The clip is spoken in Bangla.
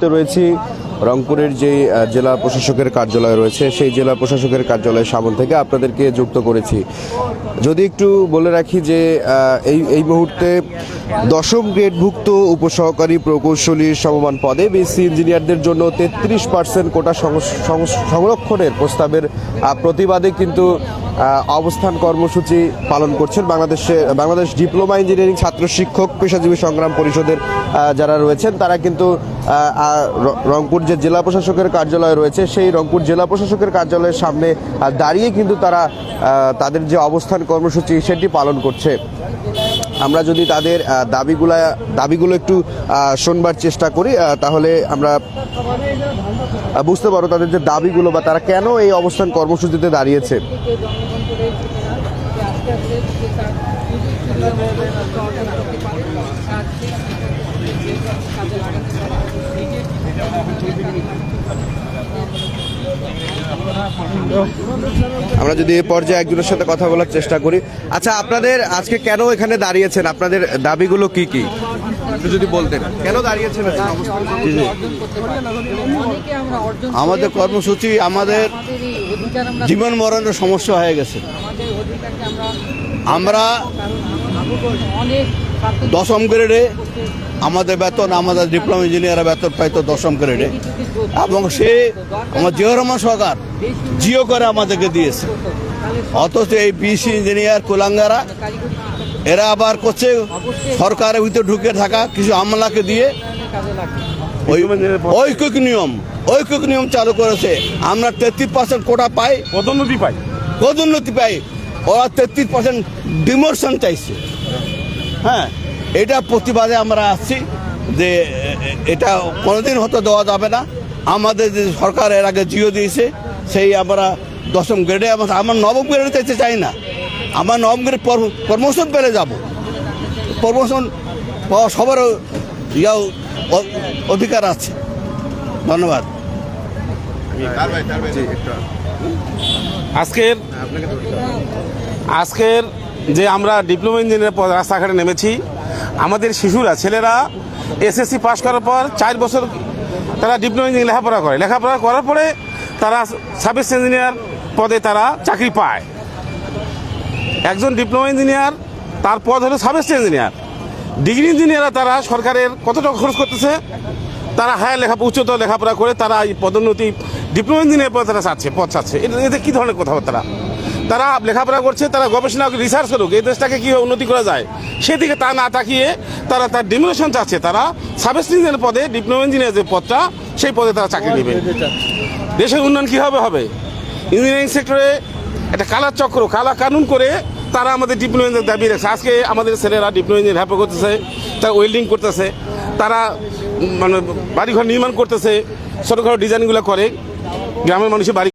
মুহূর্তে রয়েছি রংপুরের যে জেলা প্রশাসকের কার্যালয় রয়েছে সেই জেলা প্রশাসকের কার্যালয়ের সামনে থেকে আপনাদেরকে যুক্ত করেছি। যদি একটু বলে রাখি যে এই মুহূর্তে 10ম গ্রেডভুক্ত উপসহকারী প্রকৌশলী সমমান পদে বিএসসি ইঞ্জিনিয়ারদের জন্য 33% কোটা সংরক্ষণের প্রস্তাবের প্রতিবাদে কিন্তু অবস্থান কর্মসূচি পালন করছেন বাংলাদেশ ডিপ্লোমা ইঞ্জিনিয়ারিং ছাত্র শিক্ষক পেশাজীবী সংগ্রাম পরিষদের যারা রয়েছেন। তারা কিন্তু রংপুর যে জেলা প্রশাসকের কার্যালয় রয়েছে সেই রংপুর জেলা প্রশাসকের কার্যালয়ের সামনে দাঁড়িয়ে কিন্তু তারা তাদের যে অবস্থান কর্মসূচি সেটি পালন করছে। আমরা যদি তাদের দাবিগুলো একটু শোনবার চেষ্টা করি তাহলে আমরা বুঝতে পারবো তাদের যে দাবিগুলো বা তারা কেন এই অবস্থান কর্মসূচিতে দাঁড়িয়েছে। আমরা যদি এই পর্যায়ে একজনের সাথে কথা বলার চেষ্টা করি। আচ্ছা, আপনাদের আজকে কেন এখানে দাঁড়িয়েছেন, আপনাদের দাবিগুলো কি কি একটু যদি বলতেন, কেন দাঁড়িয়েছেন? আমাদের কর্মসূচি আমাদের জীবন মরণের সমস্যা হয়ে গেছে। আমরা 10ম গ্রেডে আমাদের বেতন, আমাদের ডিপ্লোমা ইঞ্জিনিয়ারের বেতন পাইতো 10ম গ্রেডে, এবং সে আমার জিয়াউর রহমান সরকার জিও করে আমাদেরকে দিয়েছে। অথচ এই বিসি ইঞ্জিনিয়ার কুলাঙ্গারা এরা আবার করছে সরকারের ভিতরে ঢুকে থাকা কিছু আমলাকে দিয়ে ঐকিক নিয়ম চালু করেছে। আমরা 33% কোটা পাই, পদোন্নতি পাই, ওরা 33% ডিমোশন চাইছে। হ্যাঁ, এটা প্রতিবাদে আমরা আসছি যে এটা কোনোদিন হতে দেওয়া যাবে না। আমাদের যে সরকার এর আগে জিও দিয়েছে সেই আমরা 10ম গ্রেডে, আমার 9ম গ্রেডে যেতে চাই না। আমার 9ম গ্রেড প্রমোশন পেলে যাব, প্রমোশন পাওয়া সবার অধিকার আছে। ধন্যবাদ। আজকের যে আমরা ডিপ্লোমা ইঞ্জিনিয়ার রাস্তাঘাটে নেমেছি, আমাদের শিশুরা, ছেলেরা এসএসসি পাস করার পর 4 বছর তারা ডিপ্লোমা ইঞ্জিনিয়ার লেখাপড়া করার পরে তারা সার্ভিস ইঞ্জিনিয়ার পদে তারা চাকরি পায়। একজন ডিপ্লোমা ইঞ্জিনিয়ার তার পদ হলো সার্ভিস ইঞ্জিনিয়ার। ডিগ্রি ইঞ্জিনিয়াররা তারা সরকারের কত টাকা খরচ করতেছে, তারা উচ্চতর লেখাপড়া করে তারা এই পদোন্নতি ডিপ্লোমা ইঞ্জিনিয়ার পদ তারা পদ চাচ্ছে। এতে কী ধরনের কথাবার্তা? তারা লেখাপড়া করছে, তারা গবেষণা রিসার্চ করুক এই দেশটাকে কীভাবে উন্নতি করা যায় সেদিকে তা না তাকিয়ে তারা তার ডিমোশন চাচ্ছে। তারা সার্ভিস ইঞ্জিনিয়ার পদে, ডিপ্লোমা ইঞ্জিনিয়ার যে পদটা সেই পদে তারা চাকরি নেবে। দেশের উন্নয়ন কীভাবে হবে? ইঞ্জিনিয়ারিং সেক্টরে একটা কালার চক্র, কালা কানুন করে তারা আমাদের ডিপ্লোমা ইঞ্জিনিয়ার দাবি রাখছে। আজকে আমাদের ছেলেরা ডিপ্লোমা ইঞ্জিনিয়ার হ্যাপা করতেছে, তারা ওয়েল্ডিং করতেছে, তারা বাড়িঘর নির্মাণ করতেছে, ছোটোখাটো ডিজাইনগুলো করে গ্রামের মানুষের বাড়ি